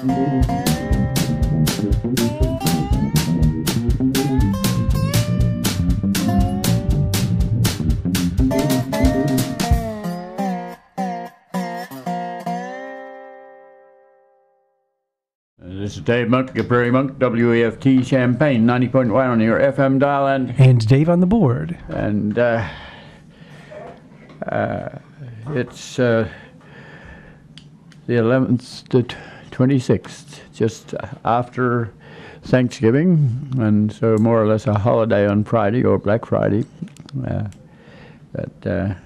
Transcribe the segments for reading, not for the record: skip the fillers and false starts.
This is Dave Monk at Prairie Monk, WEFT Champaign, 90.1 on your FM dial, and Dave on the board. And it's the 11th to 26th, just after Thanksgiving, and so more or less a holiday on Friday or Black Friday. But I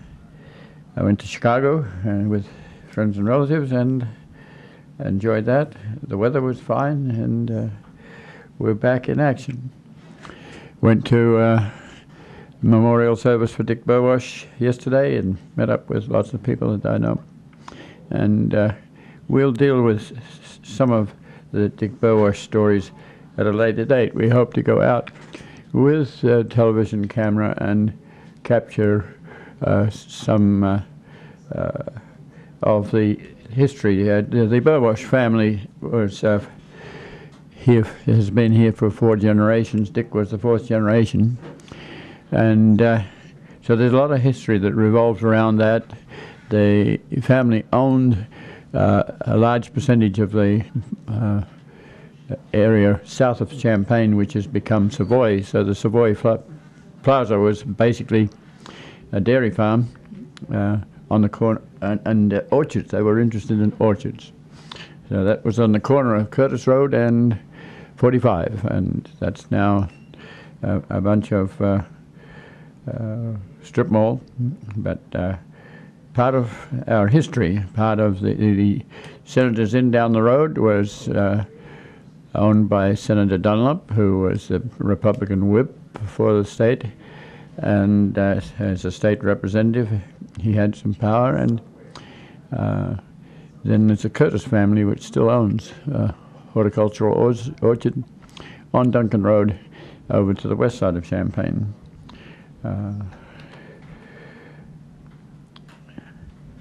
went to Chicago with friends and relatives and enjoyed that. The weather was fine, and we're back in action. Went to memorial service for Dick Burwash yesterday and met up with lots of people that I know. And we'll deal with some of the Dick Burwash stories at a later date. We hope to go out with a television camera and capture some of the history. The Burwash family was has been here for 4 generations. Dick was the 4th generation, and so there's a lot of history that revolves around that. The family owned a large percentage of the area south of Champaign, which has become Savoy. So the Savoy Plaza was basically a dairy farm on the corner, and orchards. They were interested in orchards. So that was on the corner of Curtis Road and 45, and that's now a bunch of strip mall. But part of our history, part of the Senator's Inn down the road was owned by Senator Dunlop, who was the Republican whip for the state, and as a state representative he had some power. And then there's the Curtis family, which still owns horticultural orchard on Duncan Road over to the west side of Champaign.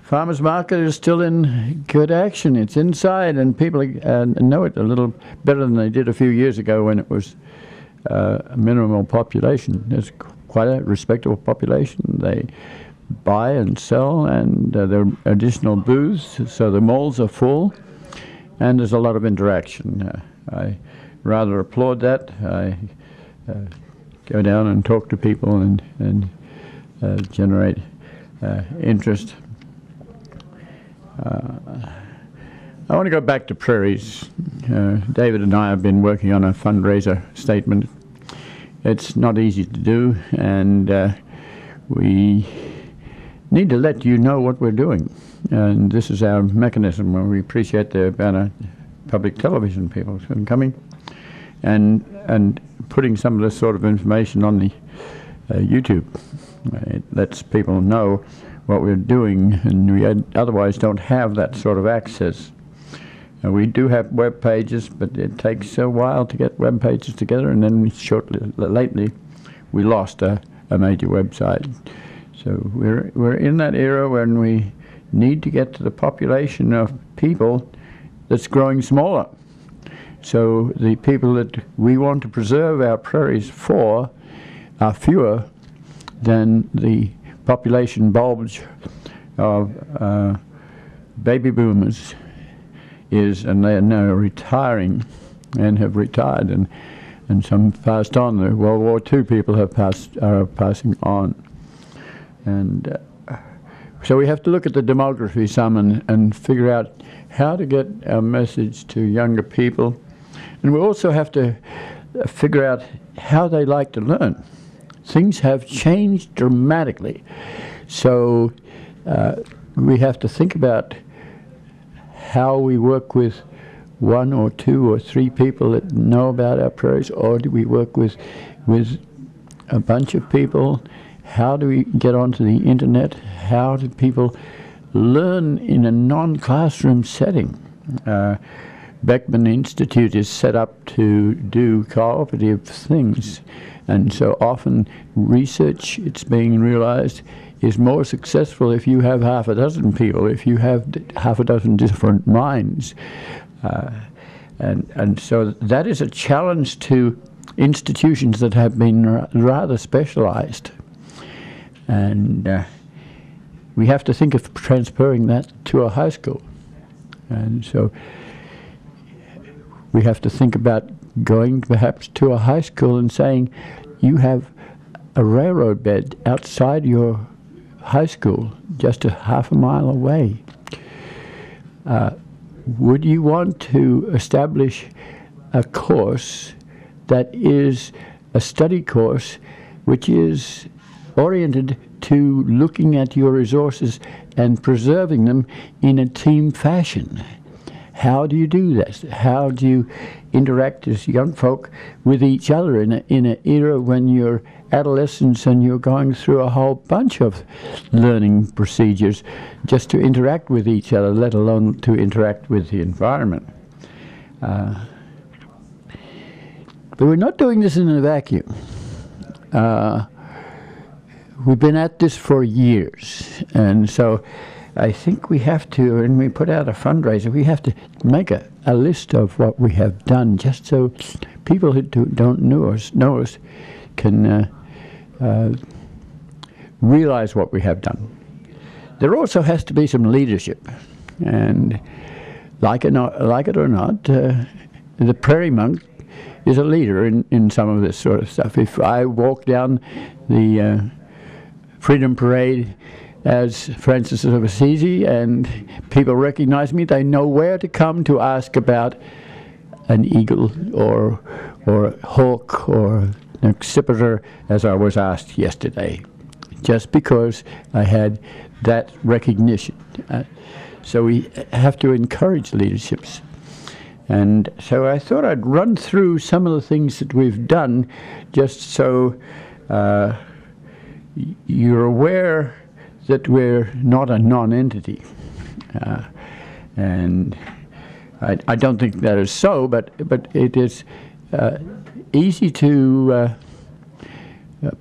Farmers Market is still in good action. It's inside, and people know it a little better than they did a few years ago when it was a minimal population. There's quite a respectable population. They buy and sell, and there are additional booths, so the malls are full, and there's a lot of interaction. I rather applaud that. I go down and talk to people and generate interest. I want to go back to prairies. David and I have been working on a fundraiser statement. It's not easy to do, and we need to let you know what we're doing. And this is our mechanism, where we appreciate the Urbana public television people coming and putting some of this sort of information on the YouTube. It lets people know what we're doing, and we otherwise don't have that sort of access. We do have web pages, but it takes a while to get web pages together, and then lately we lost a major website. So we're in that era when we need to get to the population of people that's growing smaller. So the people that we want to preserve our prairies for are fewer than the population bulge of baby boomers is, and they are now retiring and have retired, and some passed on. The World War II people are passing on. And so we have to look at the demography some and figure out how to get our message to younger people. And we also have to figure out how they like to learn. Things have changed dramatically. So we have to think about how we work with 1 or 2 or 3 people that know about our prairies, or do we work with a bunch of people? How do we get onto the internet? How do people learn in a non-classroom setting? Beckman Institute is set up to do cooperative things, and so often research, it's being realized, is more successful if you have half a dozen people, if you have half a dozen different minds. And so that is a challenge to institutions that have been rather specialized. And we have to think of transferring that to a high school. And so we have to think about going perhaps to a high school and saying, you have a railroad bed outside your high school, just a half a mile away. Would you want to establish a course that is a study course which is oriented to looking at your resources and preserving them in a team fashion? How do you do this? How do you interact as young folk with each other in an era when you're adolescents and you're going through a whole bunch of learning procedures just to interact with each other, let alone to interact with the environment? But we're not doing this in a vacuum. We've been at this for years, and so I think we have to, when we put out a fundraiser, we have to make a list of what we have done, just so people who don't know us can realize what we have done. There also has to be some leadership, and like it or not, the Prairie Monk is a leader in some of this sort of stuff. If I walk down the Freedom Parade as Francis of Assisi and people recognize me, they know where to come to ask about an eagle or a hawk or an accipiter, as I was asked yesterday, just because I had that recognition. So we have to encourage leaderships. And so I thought I'd run through some of the things that we've done, just so you're aware that we're not a non-entity. And I don't think that is so, but it is easy to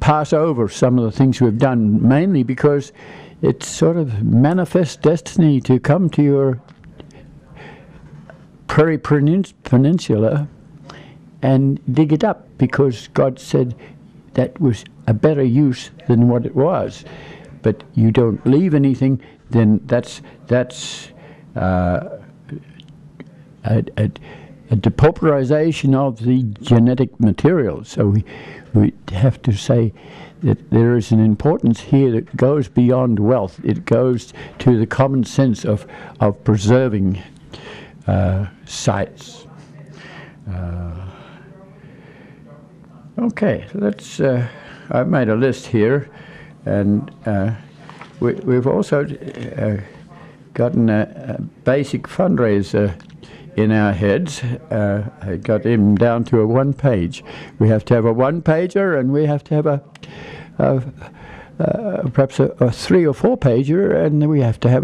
pass over some of the things we've done, mainly because it's sort of manifest destiny to come to your Prairie Peninsula and dig it up, because God said that was a better use than what it was. But you don't leave anything, then that's a depauperization of the genetic material. So we have to say that there is an importance here that goes beyond wealth. It goes to the common sense of preserving sites. Okay, let's. I've made a list here, and we've also gotten a basic fundraiser in our heads. I got him down to a one-page. We have to have a one-pager, and we have to have perhaps a 3 or 4 pager, and we have to have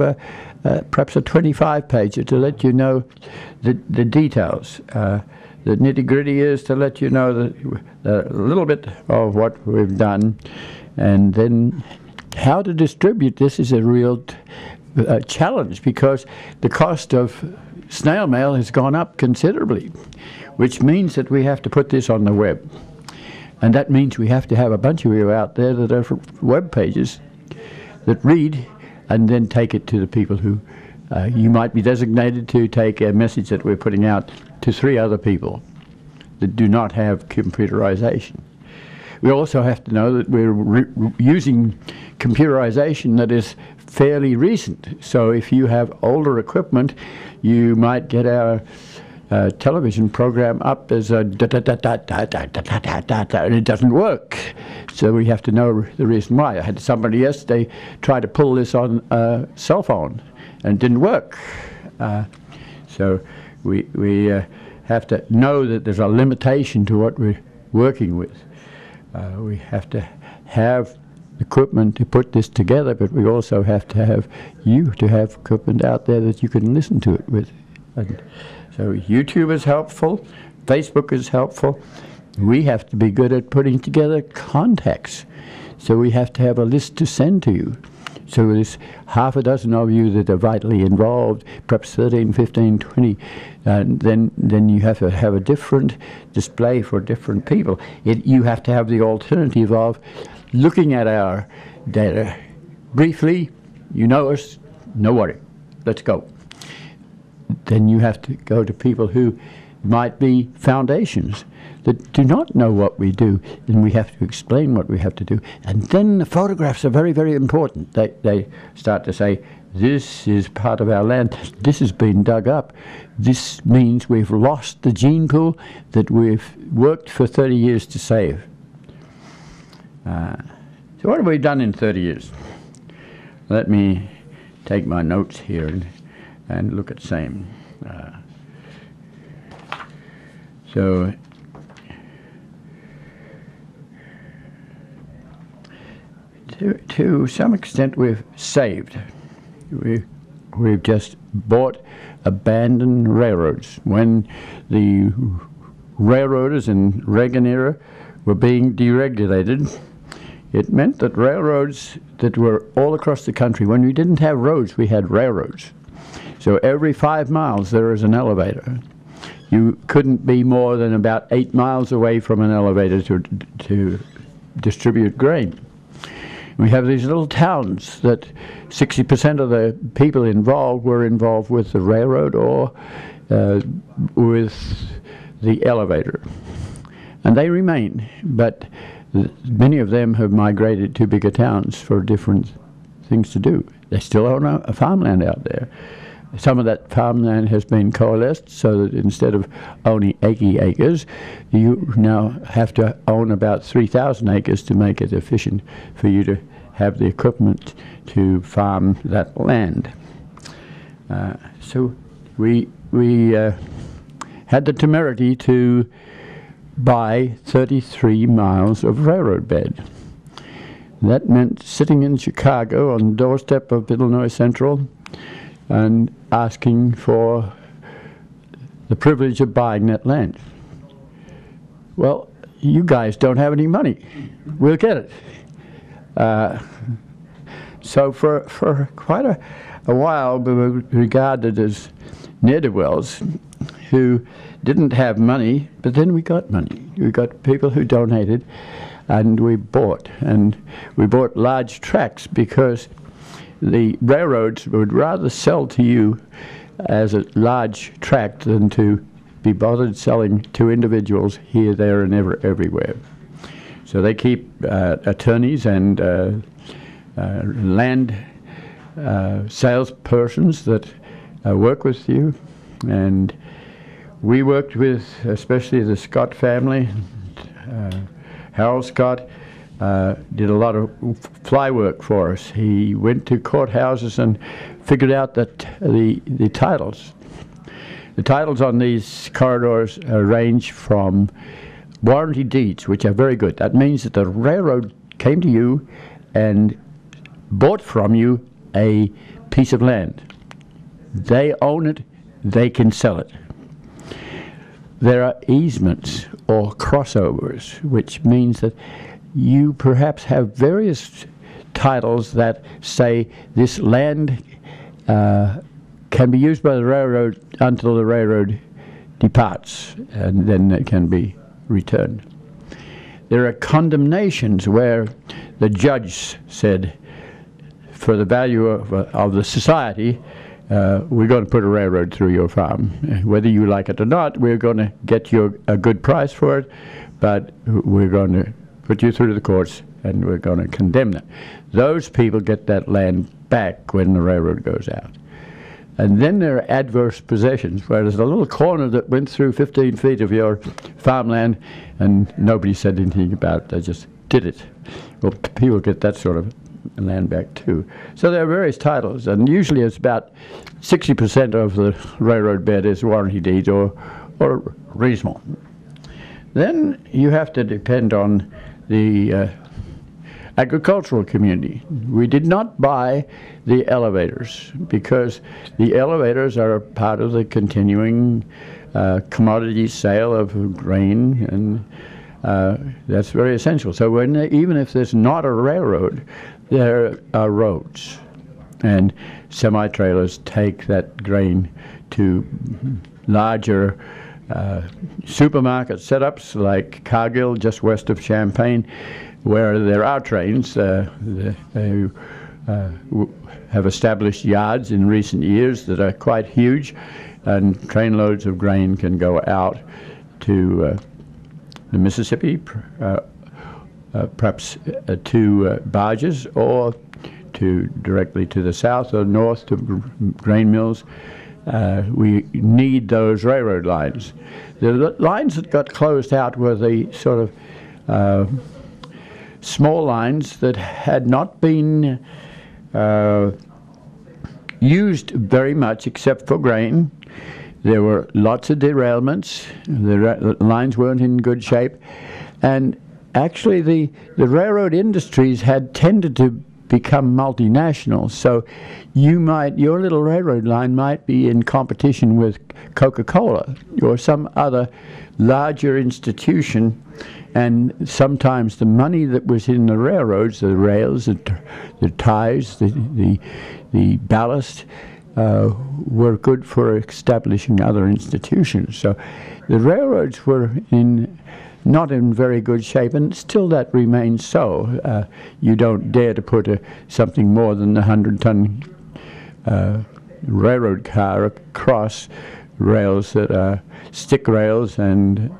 perhaps a 25-pager to let you know the details. The nitty-gritty is to let you know a little bit of what we've done, and then how to distribute this is a real challenge, because the cost of snail mail has gone up considerably, which means that we have to put this on the web. And that means we have to have a bunch of you out there that are web pages that read and then take it to the people who you might be designated to take a message that we're putting out to 3 other people that do not have computerization. We also have to know that we're using computerization that is fairly recent. So if you have older equipment, you might get our television program up as a and it doesn't work. So we have to know the reason why. I had somebody yesterday try to pull this on a cell phone and it didn't work. So we have to know that there's a limitation to what we're working with. We have to have equipment to put this together, but we also have to have you to have equipment out there that you can listen to it with. And so YouTube is helpful, Facebook is helpful. We have to be good at putting together contacts. So we have to have a list to send to you. So there's half a dozen of you that are vitally involved, perhaps 13, 15, 20. Then you have to have a different display for different people. You have to have the alternative of looking at our data briefly. You know us, no worry, let's go. Then you have to go to people who might be foundations that do not know what we do, and we have to explain what we have to do. And then the photographs are very, very important. They start to say, this is part of our land, this has been dug up, this means we've lost the gene pool that we've worked for 30 years to save. So what have we done in 30 years? Let me take my notes here and look at same. So to some extent we've saved. We've just bought abandoned railroads. When the railroaders in Reagan era were being deregulated, it meant that railroads that were all across the country, when we didn't have roads, we had railroads. So every 5 miles there is an elevator. You couldn't be more than about 8 miles away from an elevator to distribute grain. We have these little towns that 60% of the people involved were involved with the railroad or with the elevator. And they remain, but many of them have migrated to bigger towns for different things to do. They still own a farmland out there. Some of that farmland has been coalesced so that instead of owning 80 acres, you now have to own about 3,000 acres to make it efficient for you to have the equipment to farm that land. So we had the temerity to buy 33 miles of railroad bed. That meant sitting in Chicago on the doorstep of Illinois Central and asking for the privilege of buying that land. Well, you guys don't have any money. We'll get it. So for quite a while, we were regarded as ne'er-do-wells who didn't have money, but then we got money. We got people who donated, and we bought. And we bought large tracts because the railroads would rather sell to you as a large tract than to be bothered selling to individuals here, there, and everywhere. So they keep attorneys and land salespersons that work with you. And we worked with especially the Scott family. Harold Scott did a lot of fly work for us. He went to courthouses and figured out that the titles on these corridors range from warranty deeds, which are very good. That means that the railroad came to you and bought from you a piece of land. They own it, they can sell it. There are easements or crossovers, which means that you perhaps have various titles that say this land can be used by the railroad until the railroad departs, and then it can be returned. There are condemnations where the judge said, for the value of the society, we're going to put a railroad through your farm. Whether you like it or not, we're going to get you a good price for it, but we're going to put you through the courts and we're going to condemn them. Those people get that land back when the railroad goes out. And then there are adverse possessions, where there's a little corner that went through 15 feet of your farmland and nobody said anything about it, they just did it. Well, people get that sort of land back too. So there are various titles, and usually it's about 60% of the railroad bed is warranty deeds or reasonable. Then you have to depend on the agricultural community. We did not buy the elevators because the elevators are part of the continuing commodity sale of grain, and that's very essential. So even if there's not a railroad, there are roads, and semi-trailers take that grain to larger supermarket setups like Cargill, just west of Champaign, where there are trains. They have established yards in recent years that are quite huge, and trainloads of grain can go out to the Mississippi, perhaps to barges, or directly to the south or north to grain mills. We need those railroad lines. The lines that got closed out were the sort of small lines that had not been used very much except for grain. There were lots of derailments. The lines weren't in good shape. And actually the railroad industries had tended to become multinational. So your little railroad line might be in competition with Coca-Cola or some other larger institution, and sometimes the money that was in the railroads, the rails, the ties, the ballast, were good for establishing other institutions. So the railroads were not in very good shape, and still that remains so. You don't dare to put something more than a 100-ton railroad car across rails that are stick rails and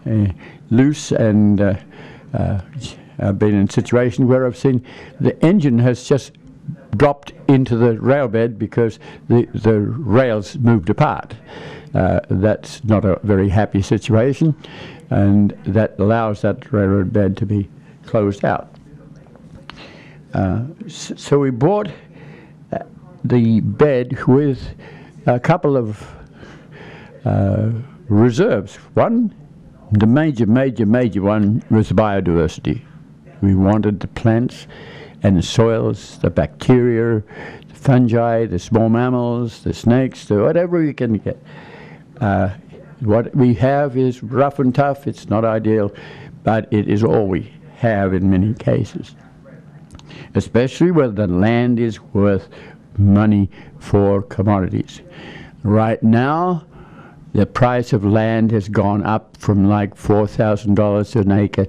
loose, and I've been in situations where I've seen the engine has just dropped into the rail bed because the rails moved apart. That's not a very happy situation, and that allows that railroad bed to be closed out. So we bought the bed with a couple of reserves. One, the major one, was biodiversity. We wanted the plants and the soils, the bacteria, the fungi, the small mammals, the snakes, whatever we can get. What we have is rough and tough. It's not ideal, but it is all we have in many cases, especially where the land is worth money for commodities. Right now, the price of land has gone up from like $4,000 an acre.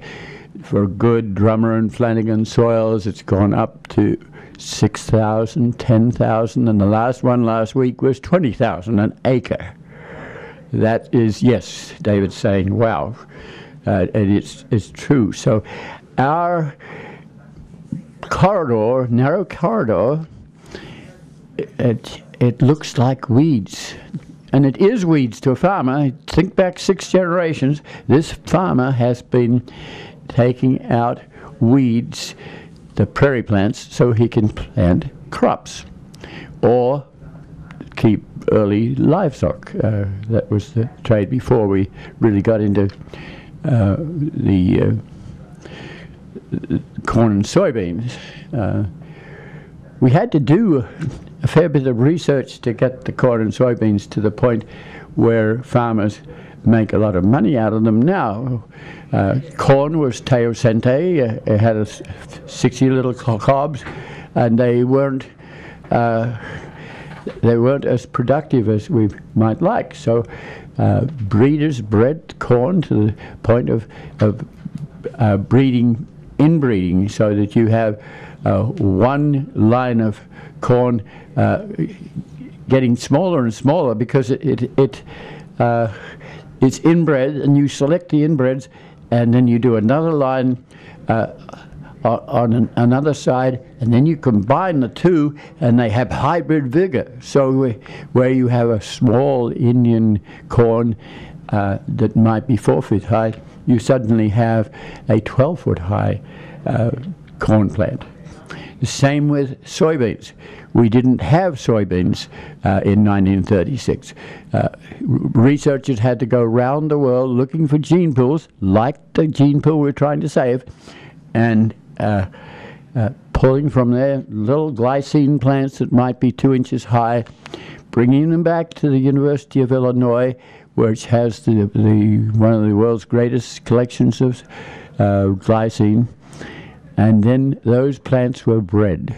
For good Drummer and Flanagan soils, it's gone up to $6,000, $10,000, and the last one last week was $20,000 an acre. That is, yes, David's saying, wow, and it's true. So our corridor, narrow corridor, it looks like weeds. And it is weeds to a farmer. Think back 6 generations. This farmer has been taking out weeds, the prairie plants, so he can plant crops or keep early livestock. That was the trade before we really got into the corn and soybeans. We had to do a fair bit of research to get the corn and soybeans to the point where farmers make a lot of money out of them now. Corn was teosinte. It had 60 little cobs, and they weren't as productive as we might like. So breeders bred corn to the point of inbreeding, so that you have one line of corn getting smaller and smaller because it's inbred, and you select the inbreds, and then you do another line on another side, and then you combine the two, and they have hybrid vigor. So where you have a small Indian corn that might be 4 feet high, you suddenly have a 12-foot high corn plant. The same with soybeans. We didn't have soybeans in 1936. Researchers had to go around the world looking for gene pools, like the gene pool we're trying to save, and pulling from there little glycine plants that might be 2 inches high, bringing them back to the University of Illinois, which has one of the world's greatest collections of glycine, and then those plants were bred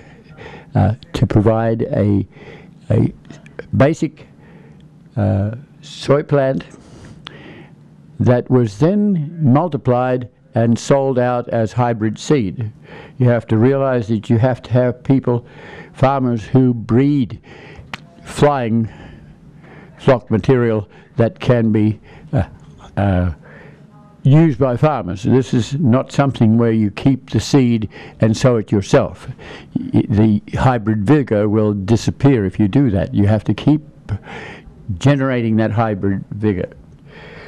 to provide a basic soy plant that was then multiplied and sold out as hybrid seed. You have to realize that you have to have farmers who breed flying flock material that can be used by farmers. This is not something where you keep the seed and sow it yourself. The hybrid vigor will disappear if you do that. You have to keep generating that hybrid vigor.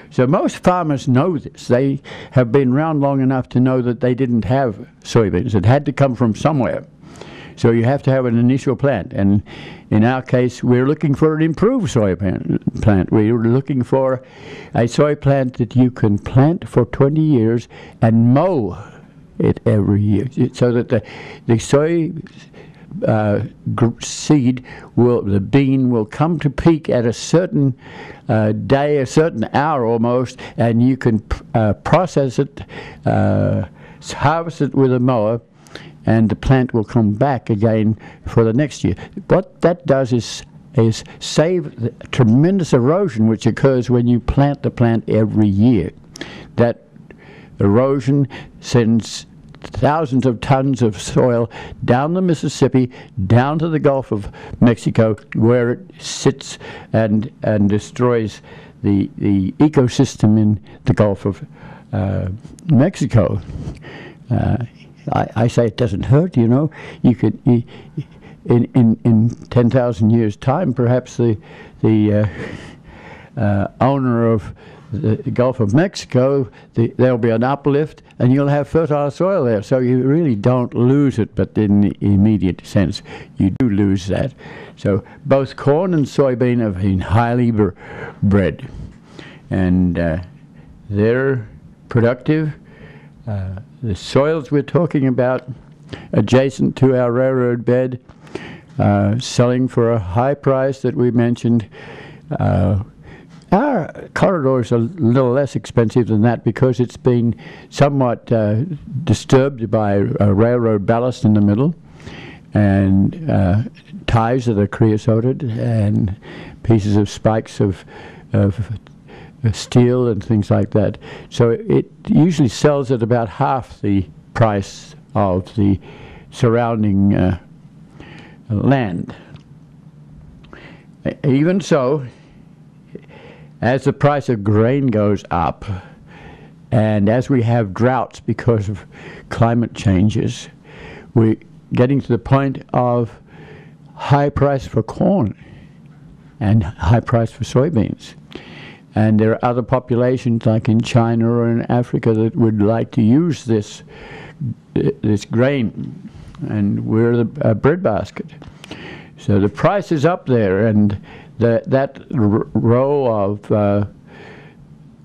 So most farmers know this. They have been around long enough to know that they didn't have soybeans. It had to come from somewhere. So you have to have an initial plant. And in our case, we're looking for an improved soy plant. We're looking for a soy plant that you can plant for 20 years and mow it every year, so that the soy seed the bean will come to peak at a certain day, a certain hour almost, and you can process it, harvest it with a mower, and the plant will come back again for the next year. What that does is save the tremendous erosion which occurs when you plant the plant every year. That erosion sends thousands of tons of soil down the Mississippi, down to the Gulf of Mexico, where it sits and destroys the ecosystem in the Gulf of Mexico. I say it doesn't hurt, you know. You could, in 10,000 years' time, perhaps the owner of the Gulf of Mexico, there'll be an uplift, and you'll have fertile soil there. So you really don't lose it, but in the immediate sense, you do lose that. So both corn and soybean have been highly bred, and they're productive. The soils we're talking about, adjacent to our railroad bed, selling for a high price that we mentioned. Our corridor is a little less expensive than that because it's been somewhat disturbed by a railroad ballast in the middle, and ties that are creosoted, and pieces of spikes of steel and things like that. So it usually sells at about half the price of the surrounding land. Even so, as the price of grain goes up, and as we have droughts because of climate changes, we're getting to the point of high price for corn and high price for soybeans. And there are other populations, like in China or in Africa, that would like to use this grain, and we're the breadbasket. So the price is up there, and that row of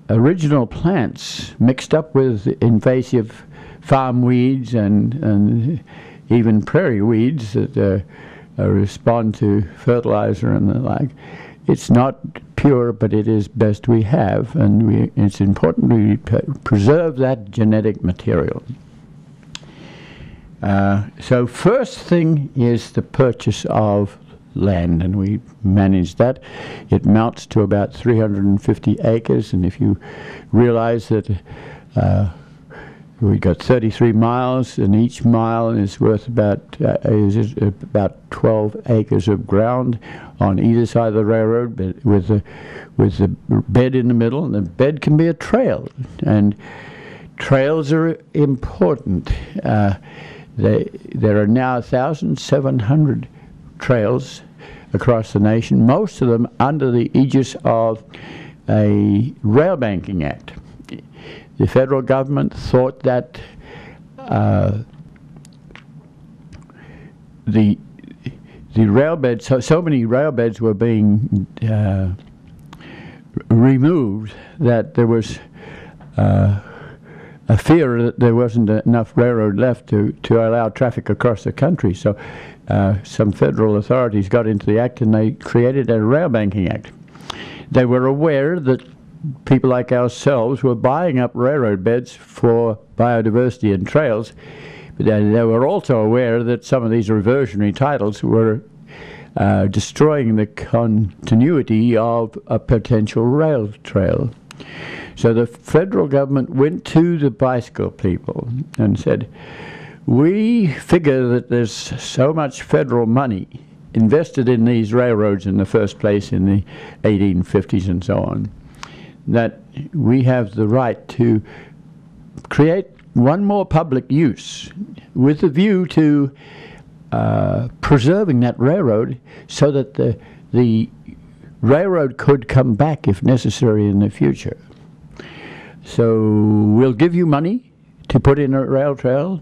original plants mixed up with invasive farm weeds and even prairie weeds that respond to fertilizer and the like. It's not pure, but it is best we have, and it's important we preserve that genetic material. So first thing is the purchase of land, and we manage that. It amounts to about 350 acres, and if you realize that we've got 33 miles, and each mile is worth about 12 acres of ground on either side of the railroad, but with the bed in the middle, and the bed can be a trail, and trails are important. There are now 1,700 trails across the nation, most of them under the aegis of a rail banking act. The federal government thought that the rail beds, so many rail beds were being removed that there was a fear that there wasn't enough railroad left to allow traffic across the country. So some federal authorities got into the act, and they created a rail banking act. They were aware that people like ourselves were buying up railroad beds for biodiversity and trails, they were also aware that some of these reversionary titles were destroying the continuity of a potential rail trail. So the federal government went to the bicycle people and said, we figure that there's so much federal money invested in these railroads in the first place in the 1850s and so on, that we have the right to create one more public use with a view to preserving that railroad so that the railroad could come back if necessary in the future. So we'll give you money to put in a rail trail.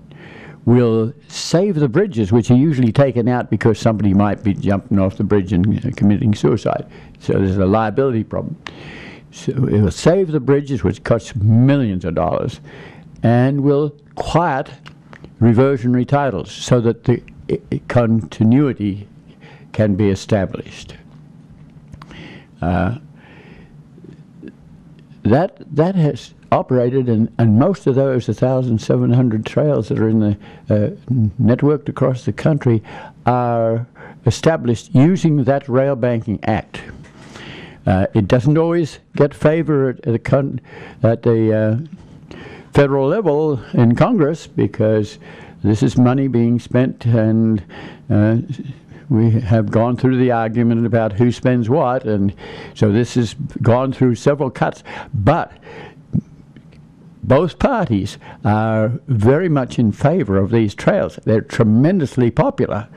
We'll save the bridges, which are usually taken out because somebody might be jumping off the bridge and committing suicide. So there's a liability problem. So it will save the bridges, which costs millions of dollars, and will quiet reversionary titles so that the continuity can be established. That has operated, and most of those 1,700 trails that are in the networked across the country are established using that Rail Banking Act. It doesn't always get favor at the federal level in Congress because this is money being spent, and we have gone through the argument about who spends what, and so this has gone through several cuts. But both parties are very much in favor of these trails. They're tremendously popular.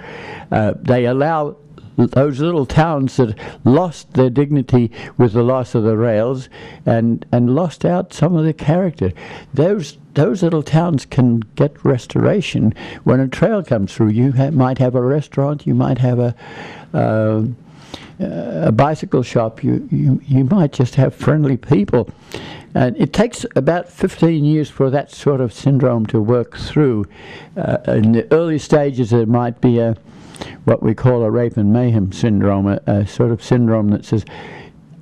They allow those little towns that lost their dignity with the loss of the rails and lost out some of their character. Those little towns can get restoration when a trail comes through. You might have a restaurant, you might have a bicycle shop, you might just have friendly people. And it takes about 15 years for that sort of syndrome to work through. In the early stages there might be what we call a rape and mayhem syndrome, a sort of syndrome that says,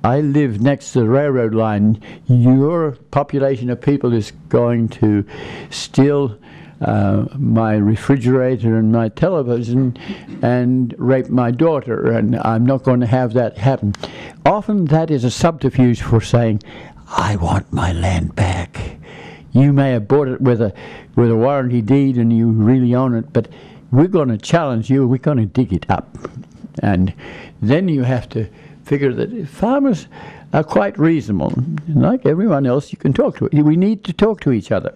I live next to the railroad line, your population of people is going to steal my refrigerator and my television and rape my daughter, and I'm not going to have that happen. Often that is a subterfuge for saying, I want my land back. You may have bought it with a warranty deed and you really own it, but we're going to challenge you, we're going to dig it up. And then you have to figure that farmers are quite reasonable. Like everyone else, you can talk to. We need to talk to each other.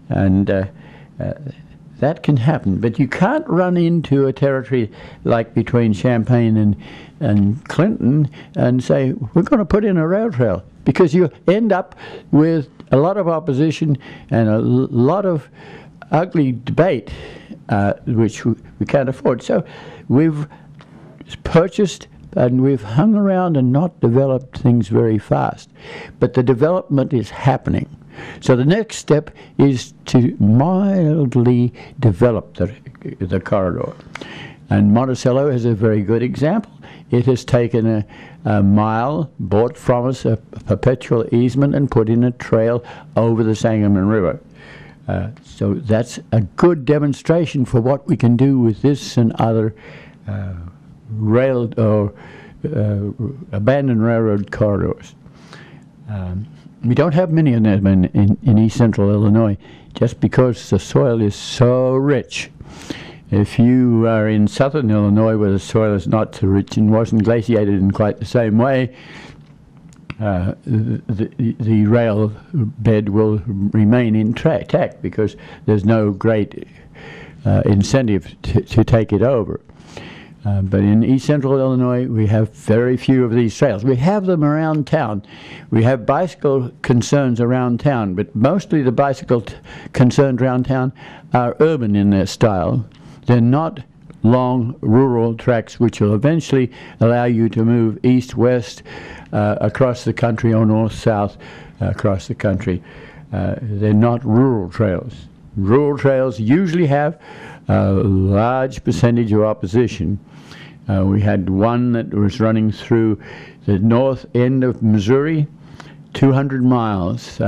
And that can happen. But you can't run into a territory like between Champaign and Clinton and say, we're going to put in a rail trail. Because you end up with a lot of opposition and a lot of ugly debate, which we can't afford. So we've purchased and we've hung around and not developed things very fast. But the development is happening. So the next step is to mildly develop the corridor. And Monticello is a very good example. It has taken a mile, bought from us a perpetual easement, and put in a trail over the Sangamon River. So that's a good demonstration for what we can do with this and other rail or abandoned railroad corridors. We don't have many of them in East Central Illinois, just because the soil is so rich. If you are in southern Illinois where the soil is not so rich and wasn't glaciated in quite the same way, the rail bed will remain intact because there's no great incentive to take it over. But in East Central Illinois, we have very few of these trails. We have them around town. We have bicycle concerns around town, but mostly the bicycle concerns around town are urban in their style. They're not long rural tracks which will eventually allow you to move east-west across the country or north-south across the country. They're not rural trails. Rural trails usually have a large percentage of opposition. We had one that was running through the north end of Missouri, 200 miles,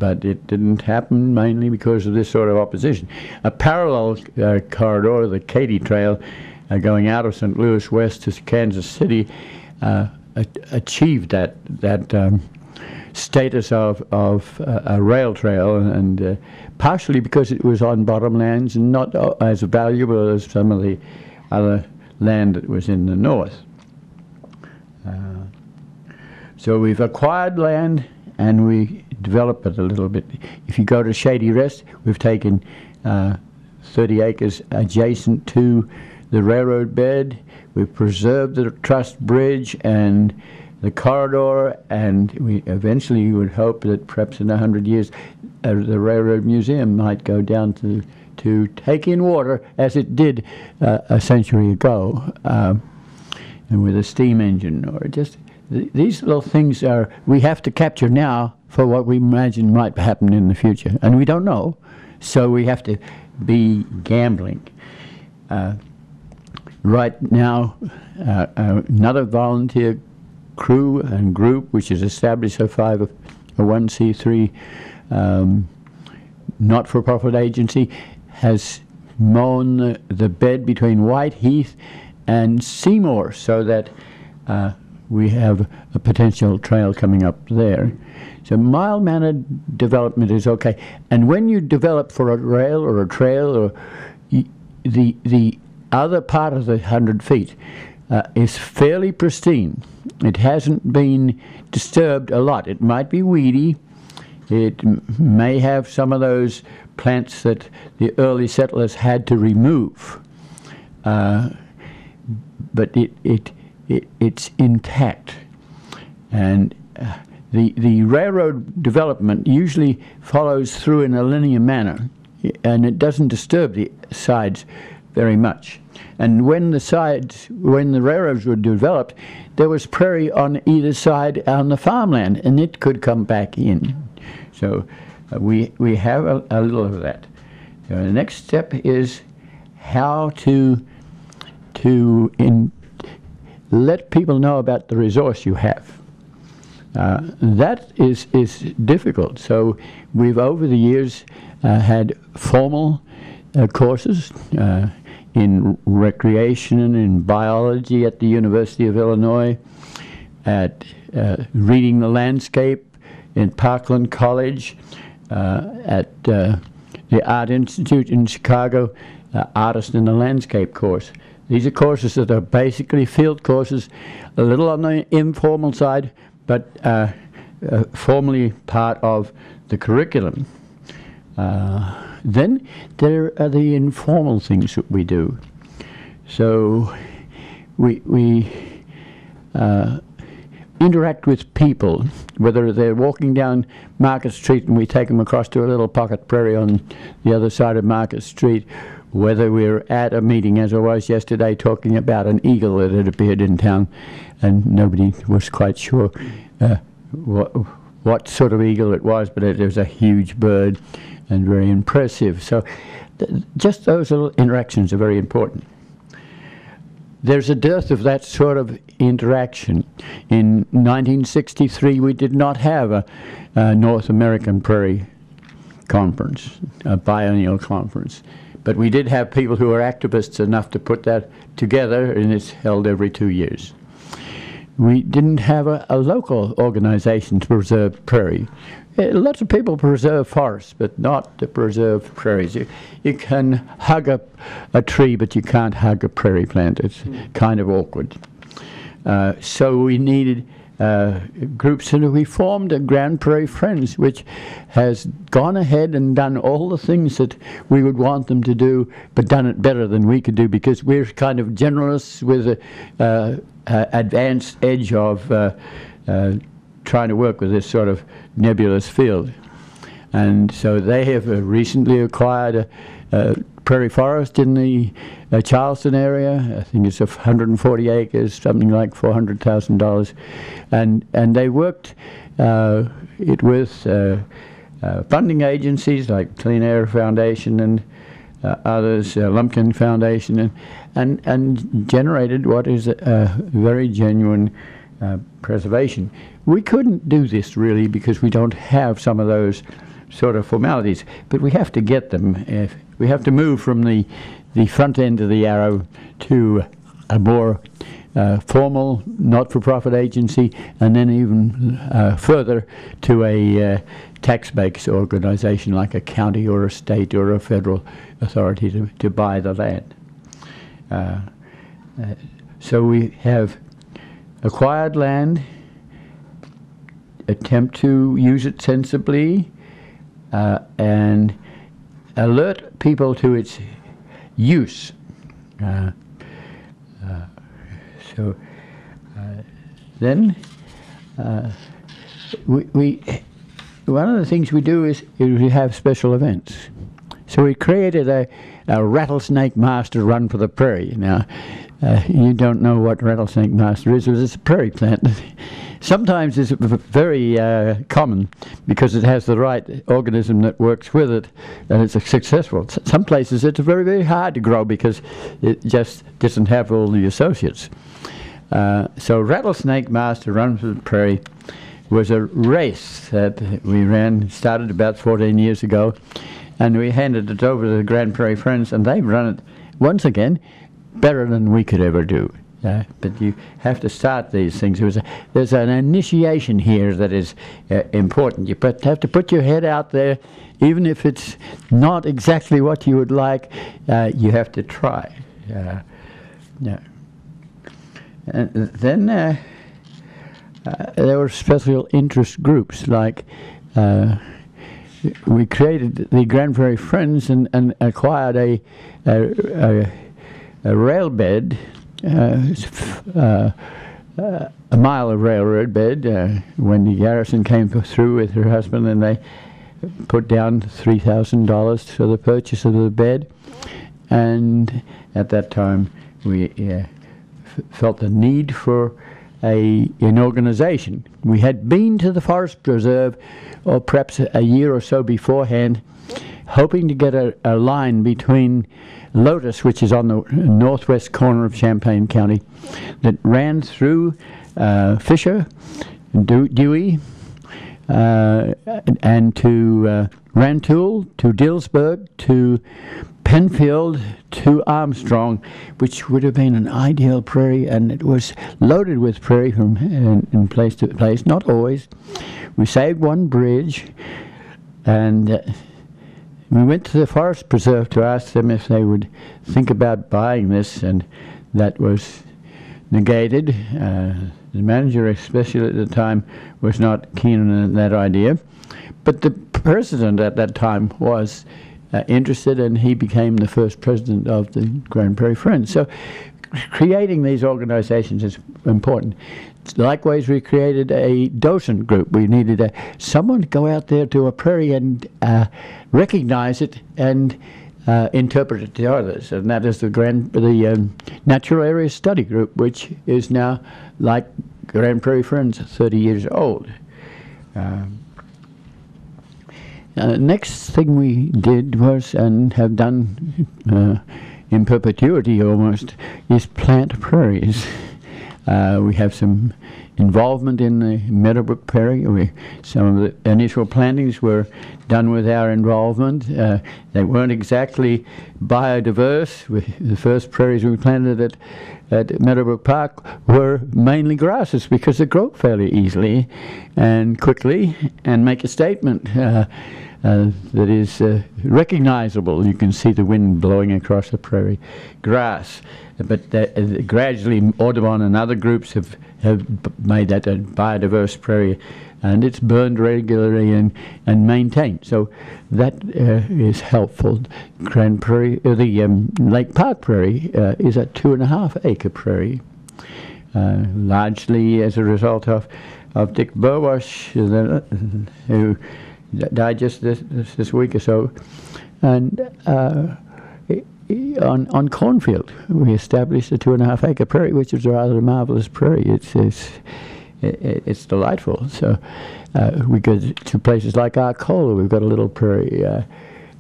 but it didn't happen mainly because of this sort of opposition. A parallel corridor, the Katy Trail, going out of St. Louis west to Kansas City, achieved that status of a rail trail, and partially because it was on bottomlands and not as valuable as some of the other land that was in the north. So we've acquired land and we develop it a little bit. If you go to Shady Rest, we've taken 30 acres adjacent to the railroad bed. We've preserved the truss bridge and the corridor, and we eventually would hope that perhaps in 100 years the Railroad Museum might go down to take in water as it did a century ago, and with a steam engine, or just these little things we have to capture now for what we imagine might happen in the future, and we don't know, so we have to be gambling. Right now, another volunteer crew and group, which is established a 1c3 not-for-profit agency, has mown the bed between White Heath and Seymour, so that we have a potential trail coming up there. So mild-mannered development is okay. And when you develop for a rail or a trail, or the other part of the 100 feet is fairly pristine. It hasn't been disturbed a lot. It might be weedy. It may have some of those plants that the early settlers had to remove, but it's intact. And the railroad development usually follows through in a linear manner, and it doesn't disturb the sides very much. And when the railroads were developed, there was prairie on either side on the farmland, and it could come back in. So we have a little of that. So the next step is how to let people know about the resource you have. That is difficult. So we've over the years had formal courses in recreation and in biology at the University of Illinois, at reading the landscape in Parkland College, at the Art Institute in Chicago, Artist in the Landscape course. These are courses that are basically field courses, a little on the informal side, but formally part of the curriculum. Then there are the informal things that we do. So we interact with people, whether they're walking down Market Street and we take them across to a little pocket prairie on the other side of Market Street, whether we're at a meeting, as I was yesterday, talking about an eagle that had appeared in town, and nobody was quite sure what sort of eagle it was, but it was a huge bird and very impressive. So just those little interactions are very important. There's a dearth of that sort of interaction. In 1963, we did not have a North American Prairie Conference, a biennial conference. But we did have people who were activists enough to put that together, and it's held every 2 years. We didn't have a local organization to preserve prairie. Lots of people preserve forests, but not to preserve prairies. You can hug a tree, but you can't hug a prairie plant. It's kind of awkward. So we needed groups, and we formed a Grand Prairie Friends, which has gone ahead and done all the things that we would want them to do, but done it better than we could do, because we're kind of generalists with an advanced edge of trying to work with this sort of nebulous field. And so they have recently acquired a prairie forest in the Charleston area. I think it's 140 acres, something like $400,000. And they worked it with funding agencies like Clean Air Foundation and others, Lumpkin Foundation, and generated what is a very genuine preservation. We couldn't do this really because we don't have some of those sort of formalities, but we have to get them. We have to move from the front end of the arrow to a more formal not-for-profit agency, and then even further to a tax-based organization like a county or a state or a federal authority to buy the land. So we have acquired land, attempt to use it sensibly, and alert people to its use. Then we one of the things we do is we have special events. So we created a rattlesnake master run for the prairie. Now, you don't know what rattlesnake master is. It's a prairie plant. Sometimes it's very common because it has the right organism that works with it, and it's successful. Some places it's very, very hard to grow because it just doesn't have all the associates. So Rattlesnake Master Run for the Prairie was a race that we ran, started about 14 years ago, and we handed it over to the Grand Prairie Friends, and they've run it once again better than we could ever do. But you have to start these things. There's an initiation here that is important. You have to put your head out there, even if it's not exactly what you would like. You have to try. And then there were special interest groups, like we created the Grand Prairie Friends and acquired a rail bed. A mile of railroad bed. Wendy Garrison came through with her husband, and they put down $3,000 for the purchase of the bed. And at that time, we felt the need for an organization. We had been to the Forest Preserve, or perhaps a year or so beforehand, hoping to get a line between Lotus, which is on the northwest corner of Champaign County, that ran through Fisher, Dewey, and to Rantoul, to Dillsburg, to Penfield, to Armstrong, which would have been an ideal prairie, and it was loaded with prairie from in place to place. Not always. We saved one bridge, and we went to the Forest Preserve to ask them if they would think about buying this, and that was negated. The manager, especially at the time, was not keen on that idea. But the president at that time was interested, and he became the first president of the Grand Prairie Friends. So creating these organizations is important. Likewise, we created a docent group. We needed someone to go out there to a prairie and recognize it and interpret it to others, and that is the Natural Area Study Group, which is now, like Grand Prairie Friends, 30 years old. Next thing we did was, and have done in perpetuity almost, is plant prairies. We have some involvement in the Meadowbrook Prairie. Some of the initial plantings were done with our involvement. They weren't exactly biodiverse. The first prairies we planted at Meadowbrook Park were mainly grasses because they grow fairly easily and quickly and make a statement that is recognizable. You can see the wind blowing across the prairie. Grass. But gradually Audubon and other groups have made that a biodiverse prairie, and it's burned regularly and maintained. So that is helpful. Grand Prairie, the Lake Park Prairie is a 2.5 acre prairie, largely as a result of Dick Burwash, who died just this week or so, and on Cornfield we established a 2.5 acre prairie, which is a rather marvelous prairie. It's delightful. So we go to places like Arcola. We've got a little prairie,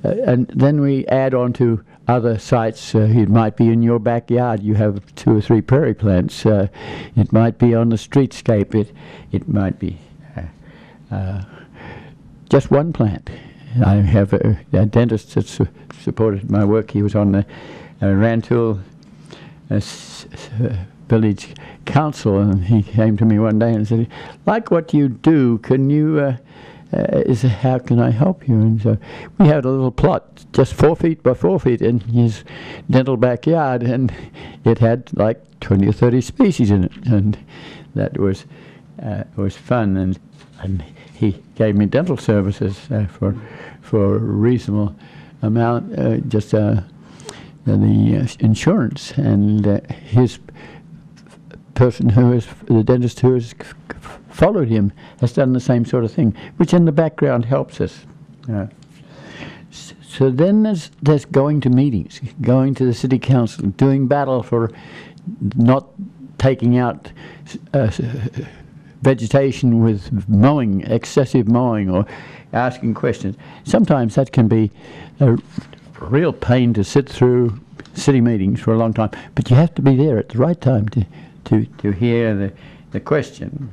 and then we add on to other sites. It might be in your backyard. You have 2 or 3 prairie plants. It might be on the streetscape. It might be just one plant. I have a dentist that supported my work. He was on the Rantoul Village Council, and he came to me one day and said, "Like what you do, can you? How can I help you?" And so we had a little plot, just 4 feet by 4 feet, in his dental backyard, and it had like 20 or 30 species in it, and that was fun. And he gave me dental services for a reasonable amount, just the insurance, and his person who is the dentist who has followed him has done the same sort of thing, which in the background helps us. So then there's going to meetings, going to the city council, doing battle for not taking out vegetation with mowing, excessive mowing, or asking questions. Sometimes that can be a real pain to sit through city meetings for a long time, but you have to be there at the right time to hear the question.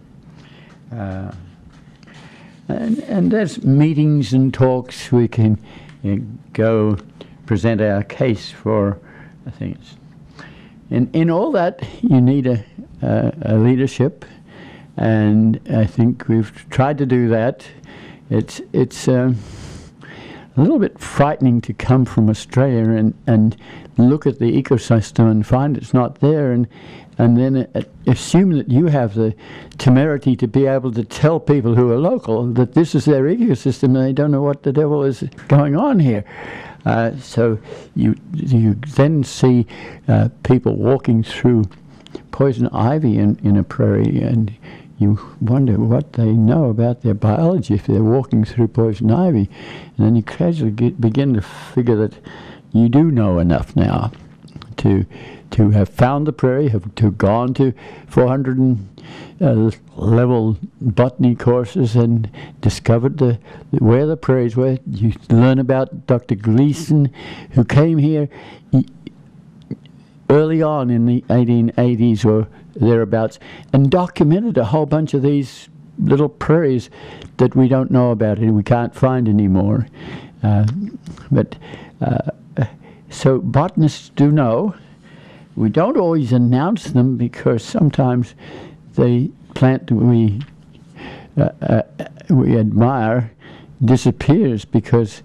And there's meetings and talks. We can go present our case for things. In all that, you need a leadership, and I think we've tried to do that. It's a little bit frightening to come from Australia and look at the ecosystem and find it's not there, and then assume that you have the temerity to be able to tell people who are local that this is their ecosystem and they don't know what the devil is going on here. So you then see people walking through poison ivy in a prairie, and you wonder what they know about their biology if they're walking through poison ivy. And then you gradually begin to figure that you do know enough now to have found the prairie, to have gone to 400 level botany courses and discovered where the prairies were. You learn about Dr. Gleason, who came here early on in the 1880s or thereabouts, and documented a whole bunch of these little prairies that we don't know about and we can't find anymore. So botanists do know. We don't always announce them because sometimes the plant that we admire disappears because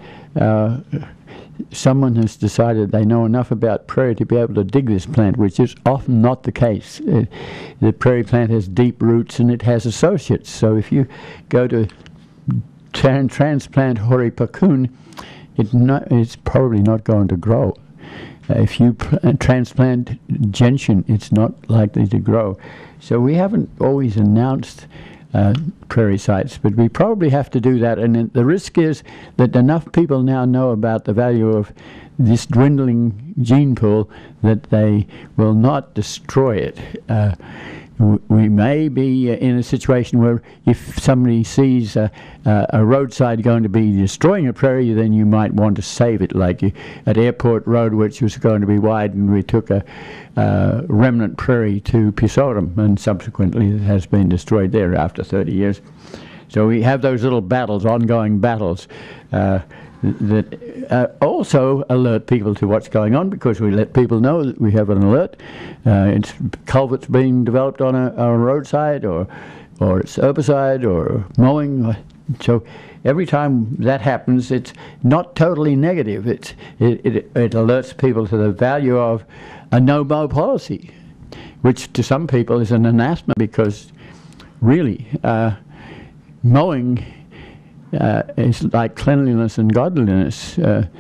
someone has decided they know enough about prairie to be able to dig this plant, which is often not the case. The prairie plant has deep roots and it has associates. So if you go to transplant Hori Pakun, it's probably not going to grow. If you transplant gentian, it's not likely to grow. So we haven't always announced prairie sites, but we probably have to do that. And the risk is that enough people now know about the value of this dwindling gene pool that they will not destroy it. We may be in a situation where if somebody sees a roadside going to be destroying a prairie, then you might want to save it, like at Airport Road, which was going to be widened. We took a remnant prairie to Pisotum, and subsequently it has been destroyed there after 30 years. So we have those little battles, ongoing battles, that also alert people to what's going on, because we let people know that we have an alert. It's culverts being developed on a roadside, or it's herbicide or mowing. So every time that happens, it's not totally negative. It alerts people to the value of a no-mow policy, which to some people is an anathema, because really mowing is like cleanliness and godliness. The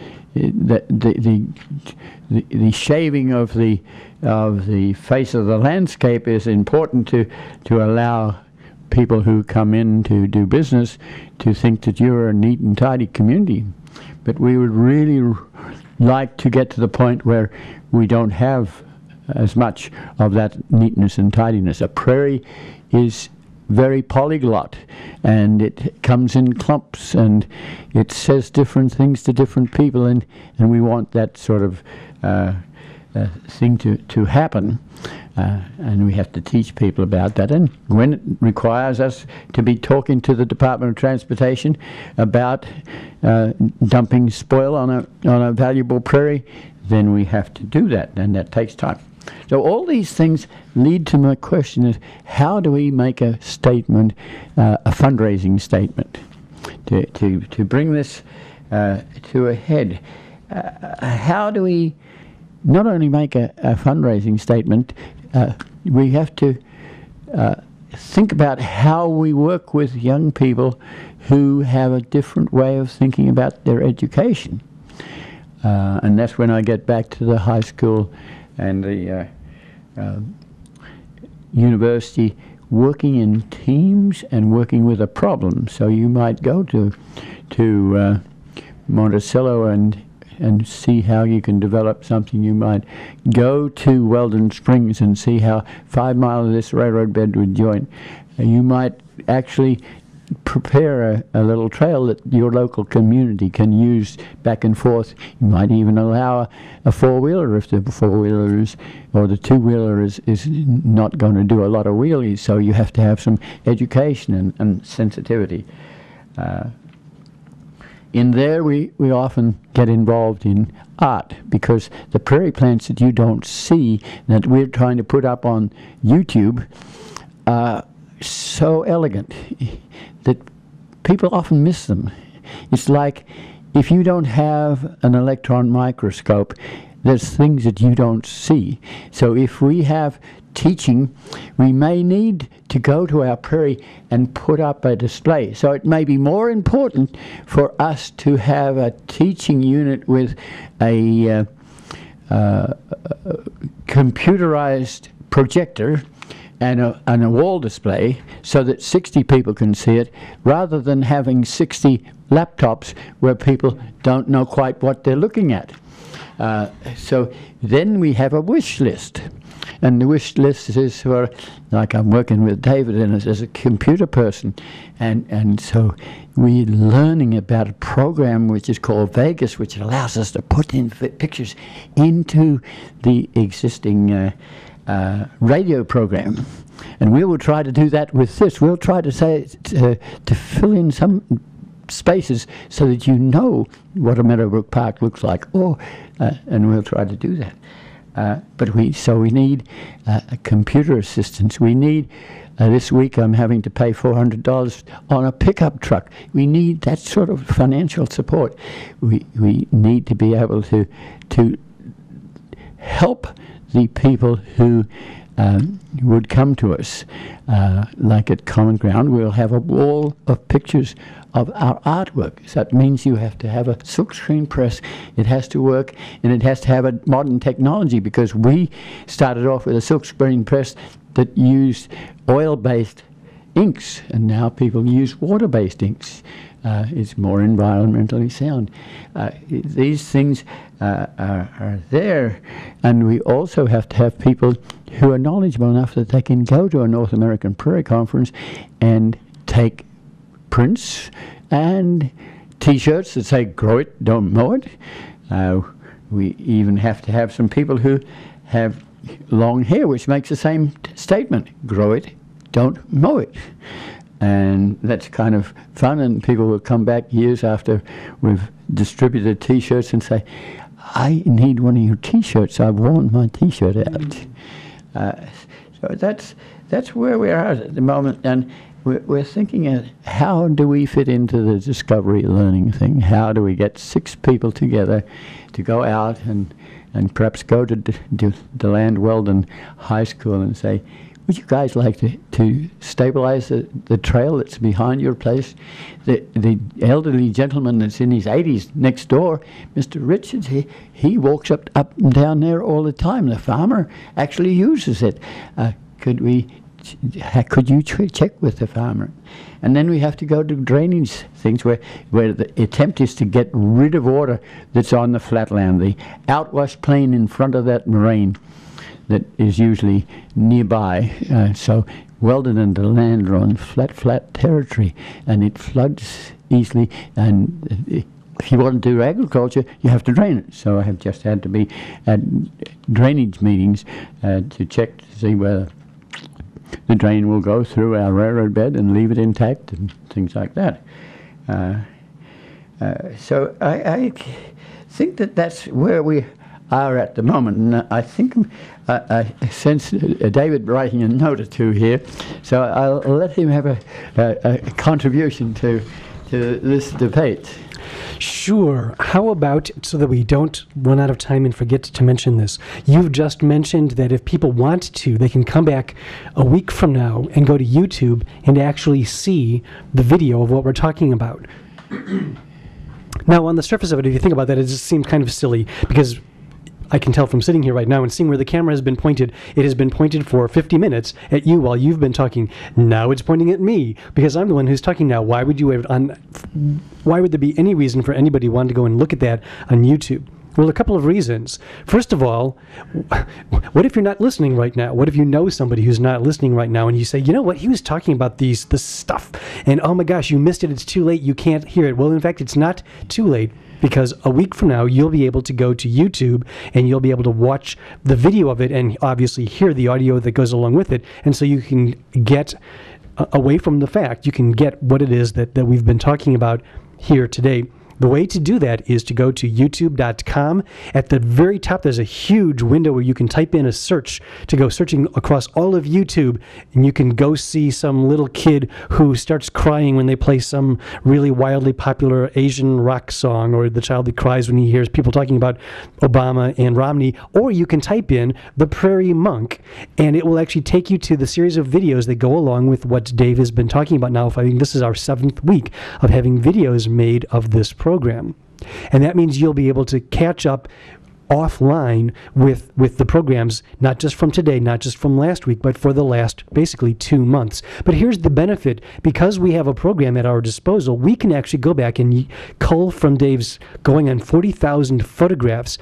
shaving of the face of the landscape is important to allow people who come in to do business to think that you're a neat and tidy community. But we would really like to get to the point where we don't have as much of that neatness and tidiness. A prairie is very polyglot, and it comes in clumps, and it says different things to different people, and we want that sort of thing to happen. And we have to teach people about that. And when it requires us to be talking to the Department of Transportation about dumping spoil on a valuable prairie, then we have to do that, and that takes time. So all these things lead to my question is, how do we make a statement, a fundraising statement, to bring this to a head? How do we not only make a fundraising statement, we have to think about how we work with young people who have a different way of thinking about their education. And that's when I get back to the high school and the university, working in teams and working with a problem. So you might go to Monticello and see how you can develop something. You might go to Weldon Springs and see how 5 miles of this railroad bed would join. You might actually prepare a little trail that your local community can use back and forth. You might even allow a four-wheeler if the four-wheeler is, or the two-wheeler is not going to do a lot of wheelies, so you have to have some education and sensitivity. In there, we often get involved in art, because the prairie plants that you don't see, that we're trying to put up on YouTube, are so elegant that people often miss them. It's like if you don't have an electron microscope, there's things that you don't see. So if we have teaching, we may need to go to our prairie and put up a display. So it may be more important for us to have a teaching unit with a computerized projector and a wall display so that 60 people can see it, rather than having 60 laptops where people don't know quite what they're looking at. So then we have a wish list. And the wish list is for, like I'm working with David as a computer person, and so we're learning about a program which is called Vegas, which allows us to put in pictures into the existing radio program. And we will try to do that with this. We'll try to say to fill in some spaces so that you know what a Meadowbrook Park looks like. And we'll try to do that. But we need a computer assistance. We need, this week I'm having to pay $400 on a pickup truck. We need that sort of financial support. We need to be able to help the people who would come to us. Like at Common Ground, we'll have a wall of pictures of our artwork. So that means you have to have a silkscreen press. It has to work, and it has to have a modern technology, because we started off with a silkscreen press that used oil-based inks, and now people use water-based inks. It's more environmentally sound. These things are there, and we also have to have people who are knowledgeable enough that they can go to a North American Prairie Conference and take prints and T-shirts that say "Grow it, don't mow it." We even have to have some people who have long hair, which makes the same statement: "Grow it, don't mow it." And that's kind of fun, and people will come back years after we've distributed T-shirts and say, "I need one of your T-shirts. I've worn my T-shirt out." So that's where we are at the moment, and we're thinking of how do we fit into the discovery learning thing? How do we get 6 people together to go out and perhaps go to DeLand Weldon High School and say, "Would you guys like to stabilize the trail that's behind your place?" The elderly gentleman that's in his 80s next door, Mr. Richards, he walks up and down there all the time. The farmer actually uses it. Could you check with the farmer? And then we have to go to drainage things where the attempt is to get rid of water that's on the flatland, the outwash plain in front of that moraine that is usually nearby. So Weldon and DeLand are on flat territory, and it floods easily, and if you want to do agriculture, you have to drain it. So I have just had to be at drainage meetings to check to see whether the drain will go through our railroad bed and leave it intact and things like that. So I think that's where we are at the moment. And I think I sense David writing a note or two here, so I'll let him have a contribution to this debate. Sure. How about, so that we don't run out of time and forget to mention this, you've just mentioned that if people want to, they can come back a week from now and go to YouTube and actually see the video of what we're talking about. Now, on the surface of it, if you think about that, it just seems kind of silly, because I can tell from sitting here right now and seeing where the camera has been pointed, it has been pointed for 50 minutes at you while you've been talking. Now it's pointing at me because I'm the one who's talking now. Why would there be any reason for anybody wanting to go and look at that on YouTube? Well, a couple of reasons. First of all, what if you're not listening right now? What if you know somebody who's not listening right now and you say, you know what, he was talking about this stuff, and oh my gosh, you missed it, it's too late, you can't hear it. Well, in fact, it's not too late, because a week from now, you'll be able to go to YouTube and you'll be able to watch the video of it and obviously hear the audio that goes along with it. And so you can get away from the fact, you can get what it is that we've been talking about here today. The way to do that is to go to youtube.com. At the very top, there's a huge window where you can type in a search to go searching across all of YouTube, and you can go see some little kid who starts crying when they play some really wildly popular Asian rock song, or the child that cries when he hears people talking about Obama and Romney. Or you can type in the Prairie Monk, and it will actually take you to the series of videos that go along with what Dave has been talking about now. I think this is our 7th week of having videos made of this program. And that means you'll be able to catch up offline with the programs, not just from today, not just from last week, but for the last basically 2 months. But here's the benefit. Because we have a program at our disposal, we can actually go back and cull from Dave's going on 40,000 photographs,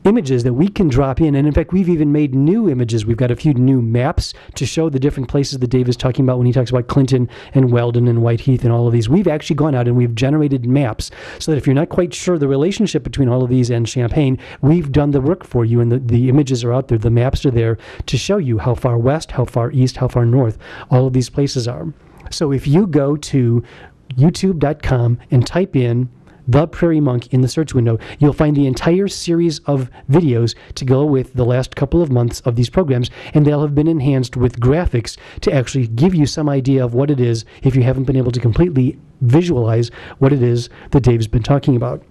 images that we can drop in. And in fact, we've even made new images. We've got a few new maps to show the different places that Dave is talking about when he talks about Clinton and Weldon and Whiteheath and all of these. We've actually gone out and we've generated maps so that if you're not quite sure the relationship between all of these and Champaign, we've done the work for you, and the images are out there. The maps are there to show you how far west, how far east, how far north all of these places are. So if you go to youtube.com and type in The Prairie Monk in the search window, you'll find the entire series of videos to go with the last couple of months of these programs, and they'll have been enhanced with graphics to actually give you some idea of what it is if you haven't been able to completely visualize what it is that Dave's been talking about.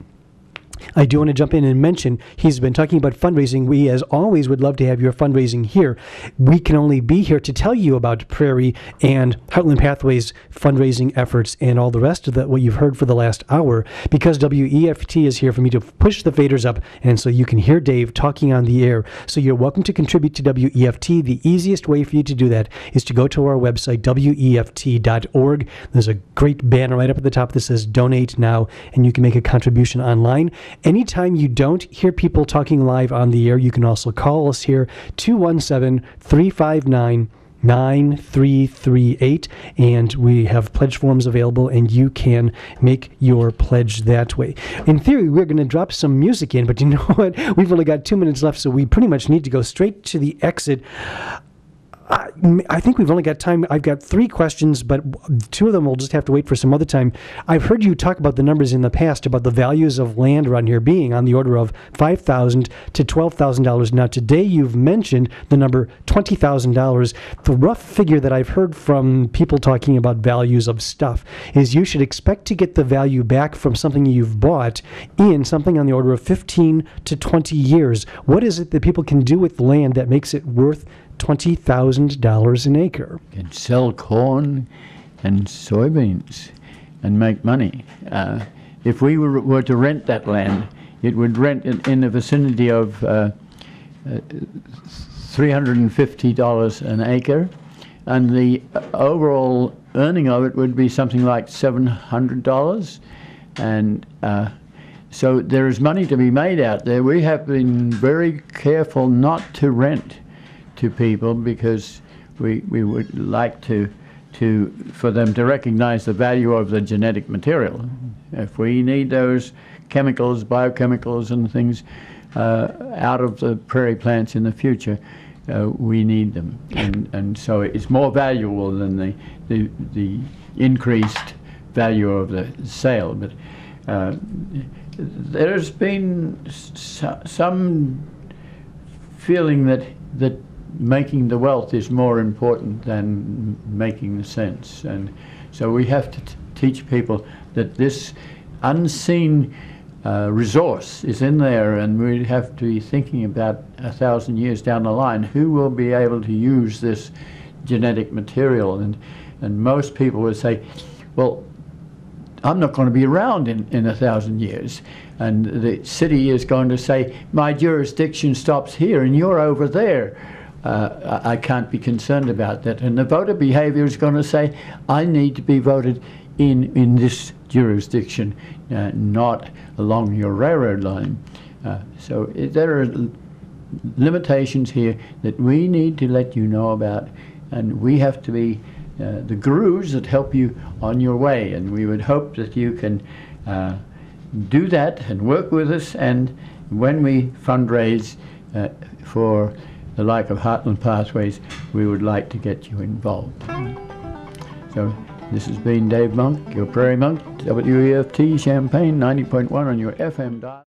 I do want to jump in and mention he's been talking about fundraising. We, as always, would love to have your fundraising here. We can only be here to tell you about Prairie and Heartland Pathways fundraising efforts and all the rest of what you've heard for the last hour, because WEFT is here for me to push the faders up, and so you can hear Dave talking on the air. So you're welcome to contribute to WEFT. The easiest way for you to do that is to go to our website, WEFT.org. There's a great banner right up at the top that says Donate Now, and you can make a contribution online. Anytime you don't hear people talking live on the air, you can also call us here, 217-359-9338, and we have pledge forms available, and you can make your pledge that way. In theory, we're going to drop some music in, but you know what? We've only got 2 minutes left, so we pretty much need to go straight to the exit. I think we've only got time. I've got 3 questions, but 2 of them we'll just have to wait for some other time. I've heard you talk about the numbers in the past about the values of land around here being on the order of $5,000 to $12,000. Now, today you've mentioned the number $20,000. The rough figure that I've heard from people talking about values of stuff is you should expect to get the value back from something you've bought in something on the order of 15 to 20 years. What is it that people can do with land that makes it worth $20,000 an acre? You can sell corn and soybeans and make money. If we were to rent that land, it would rent in the vicinity of $350 an acre, and the overall earning of it would be something like $700. And so there is money to be made out there. We have been very careful not to rent to people because we would like for them to recognize the value of the genetic material. If we need those chemicals, biochemicals and things out of the prairie plants in the future, we need them. And so it's more valuable than the increased value of the sale. But there's been some feeling that making the wealth is more important than making the sense. And so we have to teach people that this unseen resource is in there, and we have to be thinking about 1,000 years down the line, who will be able to use this genetic material. And most people would say, well, I'm not going to be around in 1,000 years. And the city is going to say, my jurisdiction stops here and you're over there. I can't be concerned about that. And the voter behavior is going to say, I need to be voted in this jurisdiction, not along your railroad line. So there are limitations here that we need to let you know about, and we have to be the gurus that help you on your way. And we would hope that you can do that and work with us, and when we fundraise for the like of Heartland Pathways, we would like to get you involved. So this has been Dave Monk, your Prairie Monk, WEFT Champaign 90.1 on your FM dial.